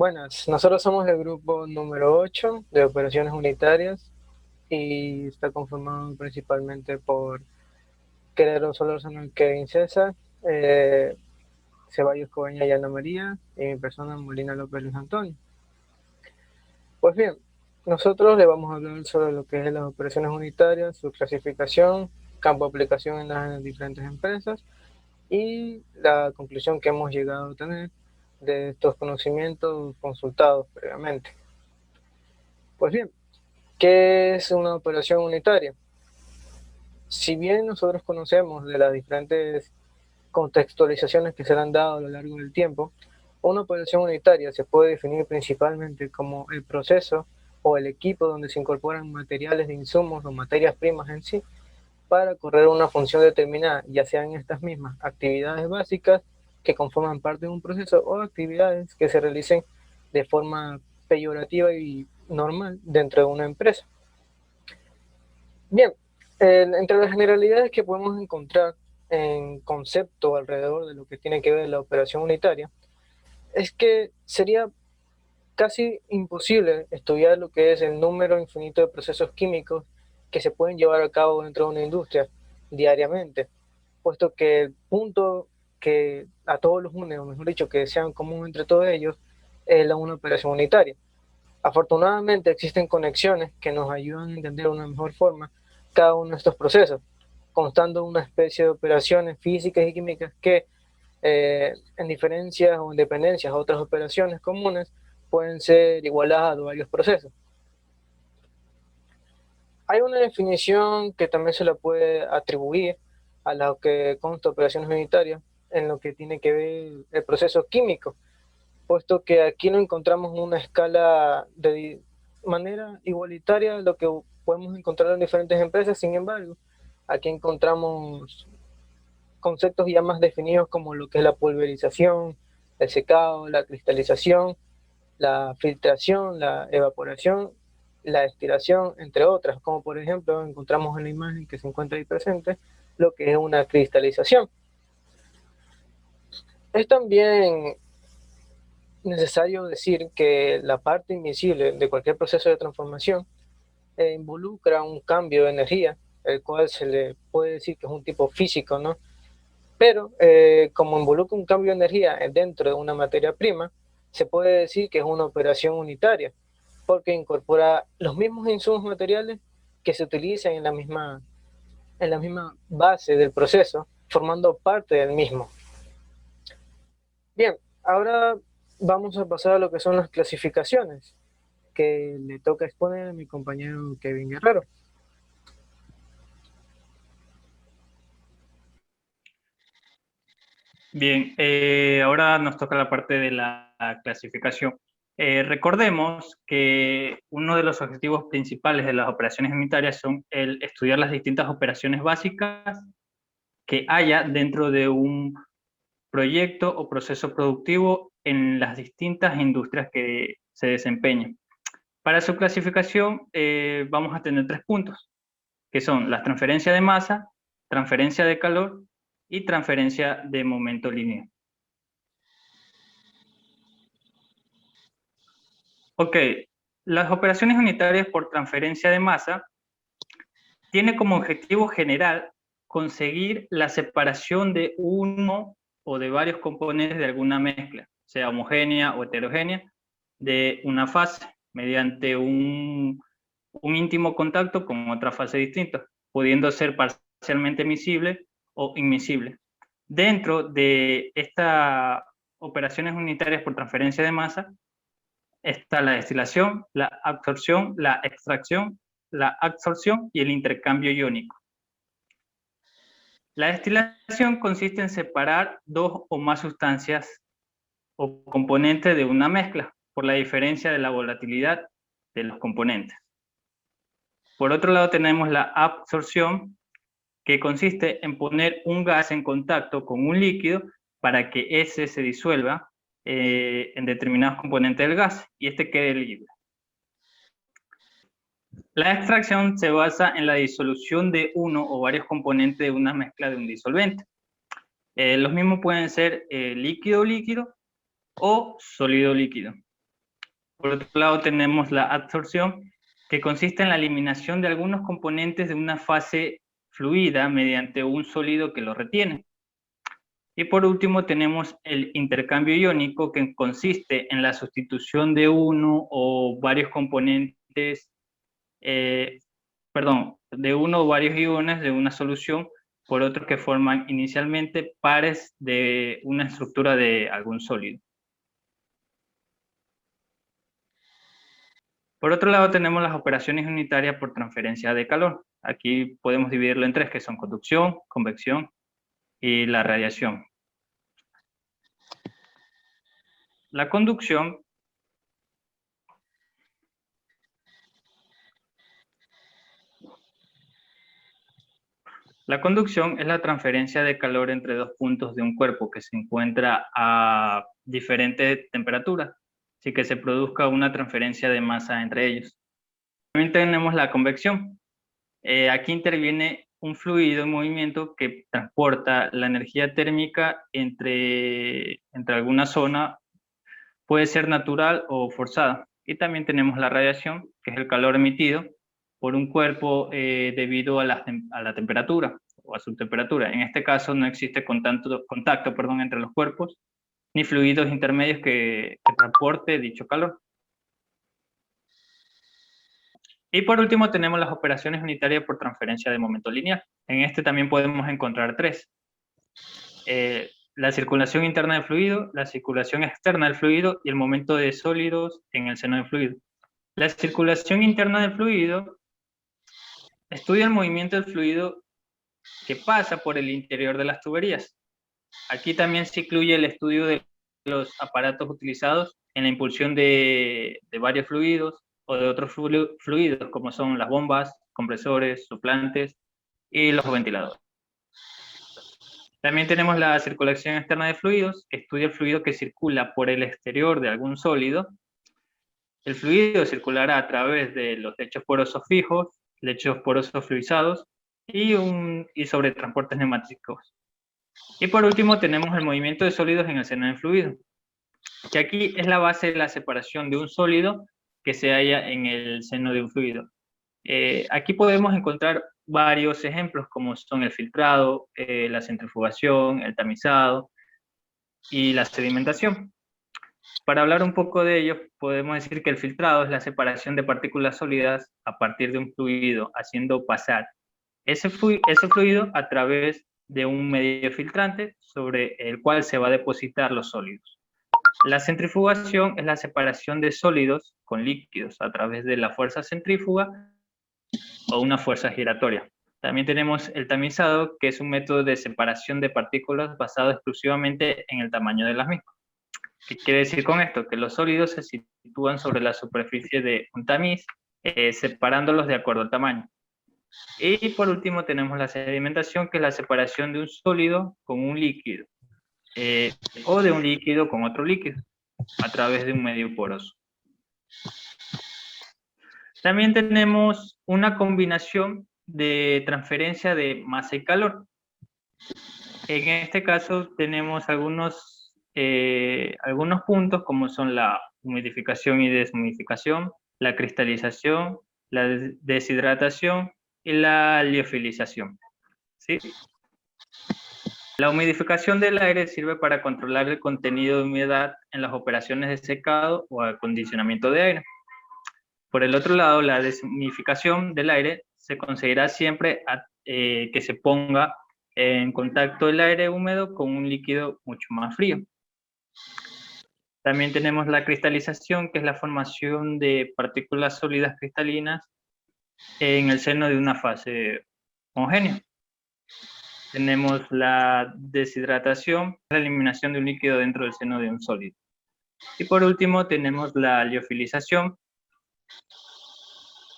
Buenas, nosotros somos el grupo número 8 de operaciones unitarias y está conformado principalmente por Querétaro Solórzano, Kevin César, eh, Ceballos Cobaña y Ana María, y mi persona Molina López Luis Antonio. Pues bien, nosotros le vamos a hablar sobre lo que es las operaciones unitarias, su clasificación, campo de aplicación en las diferentes empresas y la conclusión que hemos llegado a tener de estos conocimientos consultados previamente. Pues bien, ¿qué es una operación unitaria? Si bien nosotros conocemos de las diferentes contextualizaciones que se han dado a lo largo del tiempo, una operación unitaria se puede definir principalmente como el proceso o el equipo donde se incorporan materiales de insumos o materias primas en sí para correr una función determinada, ya sean estas mismas actividades básicas que conforman parte de un proceso o actividades que se realicen de forma peyorativa y normal dentro de una empresa. Bien, entre las generalidades que podemos encontrar en concepto alrededor de lo que tiene que ver la operación unitaria, es que sería casi imposible estudiar lo que es el número infinito de procesos químicos que se pueden llevar a cabo dentro de una industria diariamente, puesto que el punto que a todos los une, o mejor dicho, que sean común entre todos ellos, es una operación unitaria. Afortunadamente existen conexiones que nos ayudan a entender de una mejor forma cada uno de estos procesos, constando una especie de operaciones físicas y químicas que, en diferencias o en dependencias a otras operaciones comunes, pueden ser igualadas a varios procesos. Hay una definición que también se la puede atribuir a lo que consta operaciones unitarias en lo que tiene que ver el proceso químico, puesto que aquí no encontramos una escala de manera igualitaria lo que podemos encontrar en diferentes empresas. Sin embargo, aquí encontramos conceptos ya más definidos como lo que es la pulverización, el secado, la cristalización, la filtración, la evaporación, la destilación, entre otras, como por ejemplo encontramos en la imagen que se encuentra ahí presente lo que es una cristalización. Es también necesario decir que la parte invisible de cualquier proceso de transformación involucra un cambio de energía, el cual se le puede decir que es un tipo físico, ¿no? Pero como involucra un cambio de energía dentro de una materia prima, se puede decir que es una operación unitaria, porque incorpora los mismos insumos materiales que se utilizan en la misma base del proceso, formando parte del mismo. Bien, ahora vamos a pasar a lo que son las clasificaciones, que le toca exponer a mi compañero Kevin Guerrero. Bien, ahora nos toca la parte de la clasificación. Recordemos que uno de los objetivos principales de las operaciones unitarias son el estudiar las distintas operaciones básicas que haya dentro de un proyecto o proceso productivo en las distintas industrias que se desempeñen. Para su clasificación vamos a tener 3 puntos, que son la transferencia de masa, transferencia de calor y transferencia de momento lineal. Ok, las operaciones unitarias por transferencia de masa tiene como objetivo general conseguir la separación de uno o de varios componentes de alguna mezcla, sea homogénea o heterogénea, de una fase mediante un íntimo contacto con otra fase distinta, pudiendo ser parcialmente miscible o inmiscible. Dentro de estas operaciones unitarias por transferencia de masa está la destilación, la absorción, la extracción, la adsorción y el intercambio iónico. La destilación consiste en separar dos o más sustancias o componentes de una mezcla por la diferencia de la volatilidad de los componentes. Por otro lado tenemos la absorción, que consiste en poner un gas en contacto con un líquido para que ese se disuelva en determinados componentes del gas y este quede libre. La extracción se basa en la disolución de uno o varios componentes de una mezcla de un disolvente. Los mismos pueden ser líquido-líquido o sólido-líquido. Por otro lado tenemos la adsorción, que consiste en la eliminación de algunos componentes de una fase fluida mediante un sólido que lo retiene. Y por último tenemos el intercambio iónico, que consiste en la sustitución de uno o varios componentes, de uno o varios iones de una solución por otros que forman inicialmente pares de una estructura de algún sólido. Por otro lado tenemos las operaciones unitarias por transferencia de calor. Aquí podemos dividirlo en tres, que son conducción, convección y la radiación. La conducción es la transferencia de calor entre dos puntos de un cuerpo que se encuentra a diferentes temperaturas, así que se produzca una transferencia de masa entre ellos. También tenemos la convección. Aquí interviene un fluido en movimiento que transporta la energía térmica entre alguna zona, puede ser natural o forzada. Y también tenemos la radiación, que es el calor emitido por un cuerpo debido a la temperatura o a su temperatura. En este caso no existe contacto entre los cuerpos, ni fluidos intermedios que transporte dicho calor. Y por último tenemos las operaciones unitarias por transferencia de momento lineal. En este también podemos encontrar tres. La circulación interna del fluido, la circulación externa del fluido y el momento de sólidos en el seno del fluido. La circulación interna del fluido estudia el movimiento del fluido que pasa por el interior de las tuberías. Aquí también se incluye el estudio de los aparatos utilizados en la impulsión de varios fluidos o de otros fluidos, como son las bombas, compresores, soplantes y los ventiladores. También tenemos la circulación externa de fluidos, que estudia el fluido que circula por el exterior de algún sólido. El fluido circulará a través de los lechos porosos fijos, lechos porosos fluidizados y sobre transportes neumáticos. Y por último tenemos el movimiento de sólidos en el seno del fluido, que aquí es la base de la separación de un sólido que se halla en el seno de un fluido. Aquí podemos encontrar varios ejemplos como son el filtrado, la centrifugación, el tamizado y la sedimentación. Para hablar un poco de ello, podemos decir que el filtrado es la separación de partículas sólidas a partir de un fluido, haciendo pasar ese fluido a través de un medio filtrante sobre el cual se va a depositar los sólidos. La centrifugación es la separación de sólidos con líquidos a través de la fuerza centrífuga o una fuerza giratoria. También tenemos el tamizado, que es un método de separación de partículas basado exclusivamente en el tamaño de las mismas. ¿Qué quiere decir con esto? Que los sólidos se sitúan sobre la superficie de un tamiz, separándolos de acuerdo al tamaño. Y por último tenemos la sedimentación, que es la separación de un sólido con un líquido, o de un líquido con otro líquido, a través de un medio poroso. También tenemos una combinación de transferencia de masa y calor. En este caso tenemos algunos puntos como son la humidificación y deshumidificación, la cristalización, la deshidratación y la liofilización. ¿Sí? La humidificación del aire sirve para controlar el contenido de humedad en las operaciones de secado o acondicionamiento de aire. Por el otro lado, la deshumidificación del aire se considera siempre que se ponga en contacto el aire húmedo con un líquido mucho más frío. También tenemos la cristalización, que es la formación de partículas sólidas cristalinas en el seno de una fase homogénea. Tenemos la deshidratación, la eliminación de un líquido dentro del seno de un sólido. Y por último tenemos la liofilización,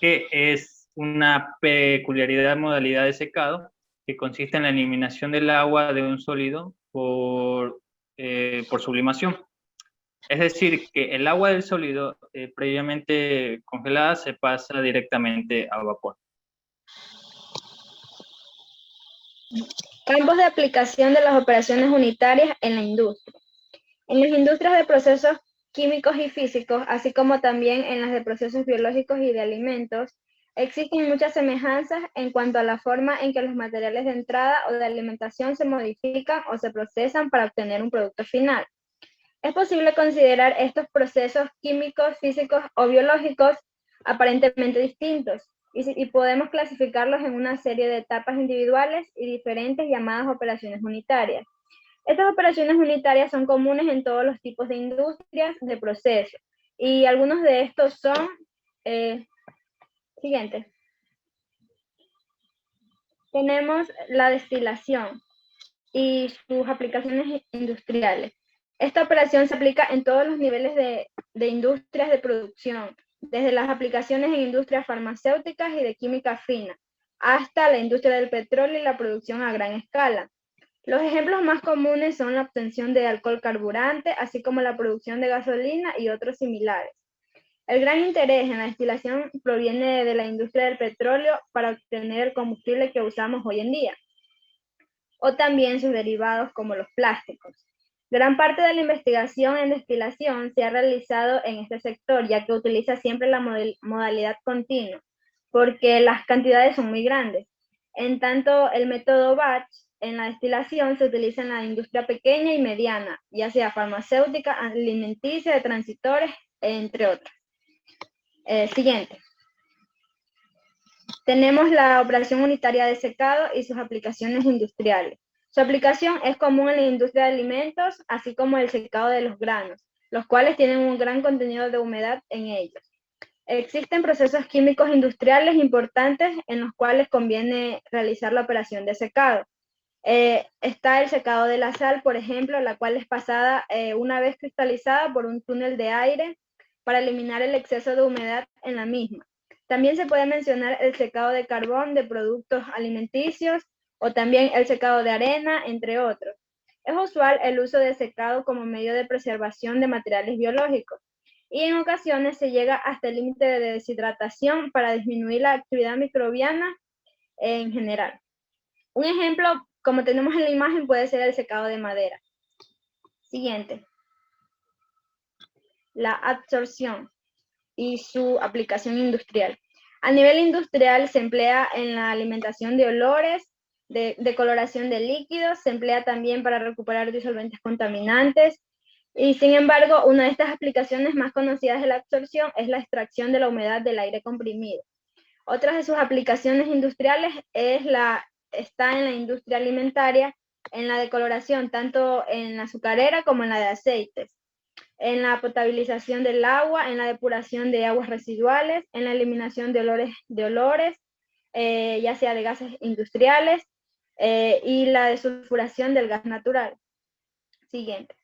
que es una peculiaridad modalidad de secado que consiste en la eliminación del agua de un sólido por sublimación. Es decir, que el agua del sólido previamente congelada se pasa directamente a vapor. Campos de aplicación de las operaciones unitarias en la industria. En las industrias de procesos químicos y físicos, así como también en las de procesos biológicos y de alimentos, existen muchas semejanzas en cuanto a la forma en que los materiales de entrada o de alimentación se modifican o se procesan para obtener un producto final. Es posible considerar estos procesos químicos, físicos o biológicos aparentemente distintos y podemos clasificarlos en una serie de etapas individuales y diferentes llamadas operaciones unitarias. Estas operaciones unitarias son comunes en todos los tipos de industrias de proceso y algunos de estos son, siguiente, tenemos la destilación y sus aplicaciones industriales. Esta operación se aplica en todos los niveles de industrias de producción, desde las aplicaciones en industrias farmacéuticas y de química fina, hasta la industria del petróleo y la producción a gran escala. Los ejemplos más comunes son la obtención de alcohol carburante, así como la producción de gasolina y otros similares. El gran interés en la destilación proviene de la industria del petróleo para obtener el combustible que usamos hoy en día, o también sus derivados como los plásticos. Gran parte de la investigación en destilación se ha realizado en este sector, ya que utiliza siempre la modalidad continua, porque las cantidades son muy grandes. En tanto, el método batch en la destilación se utiliza en la industria pequeña y mediana, ya sea farmacéutica, alimenticia, de transitores, entre otras. Siguiente. Tenemos la operación unitaria de secado y sus aplicaciones industriales. Su aplicación es común en la industria de alimentos, así como el secado de los granos, los cuales tienen un gran contenido de humedad en ellos. Existen procesos químicos industriales importantes en los cuales conviene realizar la operación de secado. Está el secado de la sal, por ejemplo, la cual es pasada una vez cristalizada por un túnel de aire para eliminar el exceso de humedad en la misma. También se puede mencionar el secado de carbón de productos alimenticios o también el secado de arena, entre otros. Es usual el uso de secado como medio de preservación de materiales biológicos y en ocasiones se llega hasta el límite de deshidratación para disminuir la actividad microbiana en general. Un ejemplo, como tenemos en la imagen, puede ser el secado de madera. Siguiente. La absorción y su aplicación industrial. A nivel industrial se emplea en la alimentación de olores, de coloración de líquidos, se emplea también para recuperar disolventes contaminantes y sin embargo una de estas aplicaciones más conocidas de la absorción es la extracción de la humedad del aire comprimido. Otras de sus aplicaciones industriales está en la industria alimentaria, en la decoloración, tanto en la azucarera como en la de aceites, en la potabilización del agua, en la depuración de aguas residuales, en la eliminación de olores ya sea de gases industriales, y la desulfuración del gas natural. Siguiente.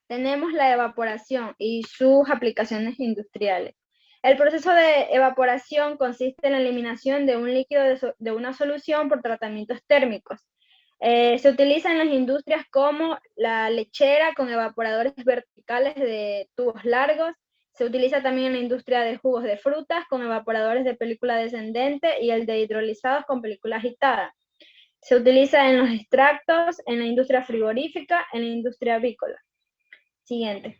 Tenemos la evaporación y sus aplicaciones industriales. El proceso de evaporación consiste en la eliminación de un líquido de una solución por tratamientos térmicos. Se utiliza en las industrias como la lechera con evaporadores verticales de tubos largos. Se utiliza también en la industria de jugos de frutas con evaporadores de película descendente y el de hidrolizados con película agitada. Se utiliza en los extractos, en la industria frigorífica, en la industria avícola. Siguiente.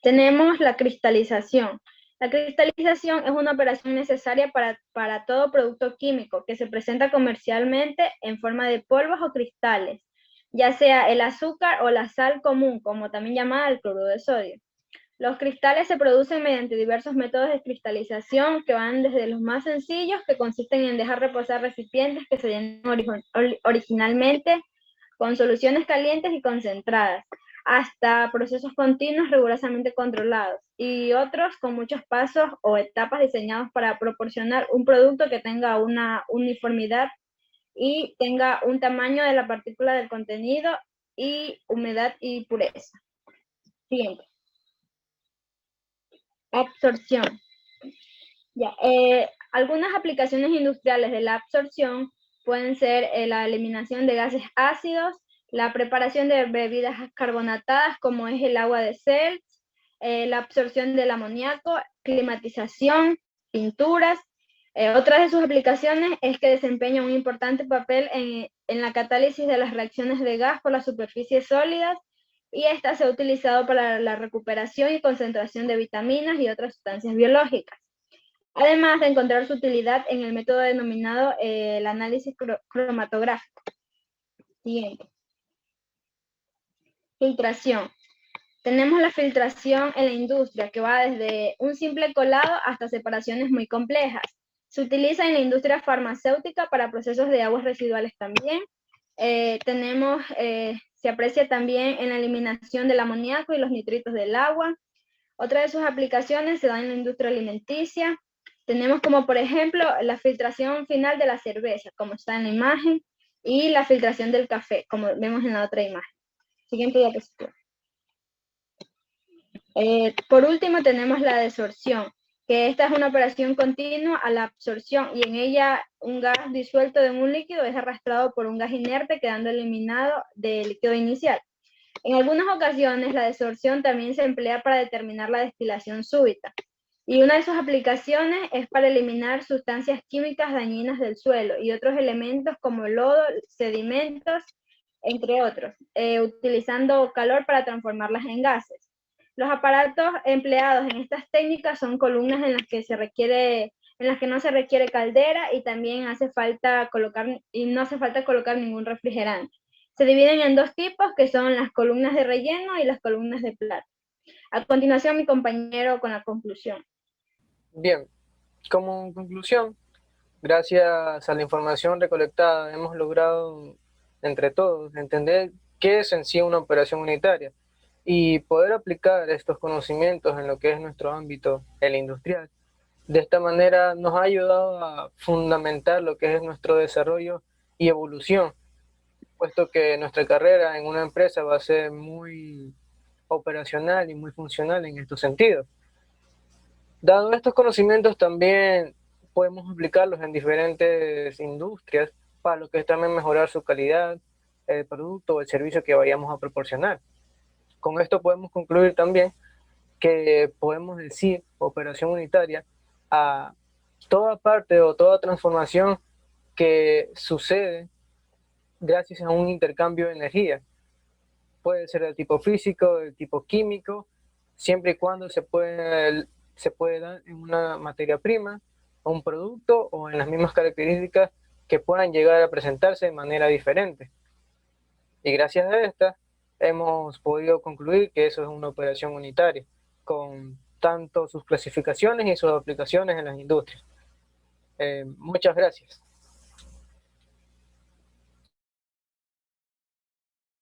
Tenemos la cristalización. La cristalización es una operación necesaria para todo producto químico que se presenta comercialmente en forma de polvos o cristales, ya sea el azúcar o la sal común, como también llamada el cloruro de sodio. Los cristales se producen mediante diversos métodos de cristalización que van desde los más sencillos, que consisten en dejar reposar recipientes que se llenan originalmente con soluciones calientes y concentradas, hasta procesos continuos rigurosamente controlados, y otros con muchos pasos o etapas diseñados para proporcionar un producto que tenga una uniformidad y tenga un tamaño de la partícula del contenido y humedad y pureza. Siguiente. Absorción. Ya, algunas aplicaciones industriales de la absorción pueden ser la eliminación de gases ácidos, la preparación de bebidas carbonatadas como es el agua de Seltz, la absorción del amoníaco, climatización, pinturas. Otra de sus aplicaciones es que desempeña un importante papel en la catálisis de las reacciones de gas por las superficies sólidas y esta se ha utilizado para la recuperación y concentración de vitaminas y otras sustancias biológicas, además de encontrar su utilidad en el método denominado el análisis cromatográfico. Siguiente. Filtración. Tenemos la filtración en la industria, que va desde un simple colado hasta separaciones muy complejas. Se utiliza en la industria farmacéutica para procesos de aguas residuales también. Se aprecia también en la eliminación del amoníaco y los nitritos del agua. Otra de sus aplicaciones se da en la industria alimenticia. Tenemos como, por ejemplo, la filtración final de la cerveza, como está en la imagen, y la filtración del café, como vemos en la otra imagen. Siguiente diapositiva. Por último tenemos la desorción, que esta es una operación continua a la absorción y en ella un gas disuelto de un líquido es arrastrado por un gas inerte quedando eliminado del líquido inicial. En algunas ocasiones la desorción también se emplea para determinar la destilación súbita y una de sus aplicaciones es para eliminar sustancias químicas dañinas del suelo y otros elementos como lodo, sedimentos, entre otros, utilizando calor para transformarlas en gases. Los aparatos empleados en estas técnicas son columnas en las que no se requiere caldera y también no hace falta colocar ningún refrigerante. Se dividen en dos tipos, que son las columnas de relleno y las columnas de plata. A continuación, mi compañero con la conclusión. Bien, como conclusión, gracias a la información recolectada, hemos logrado entre todos entender qué es en sí una operación unitaria y poder aplicar estos conocimientos en lo que es nuestro ámbito, el industrial. De esta manera nos ha ayudado a fundamentar lo que es nuestro desarrollo y evolución, puesto que nuestra carrera en una empresa va a ser muy operacional y muy funcional en estos sentidos. Dado estos conocimientos, también podemos aplicarlos en diferentes industrias para lo que es también mejorar su calidad, el producto o el servicio que vayamos a proporcionar. Con esto podemos concluir también que podemos decir operación unitaria a toda parte o toda transformación que sucede gracias a un intercambio de energía. Puede ser del tipo físico, del tipo químico, siempre y cuando se puede dar en una materia prima, o un producto o en las mismas características que puedan llegar a presentarse de manera diferente. Y gracias a esta hemos podido concluir que eso es una operación unitaria, con tanto sus clasificaciones y sus aplicaciones en las industrias. Muchas gracias.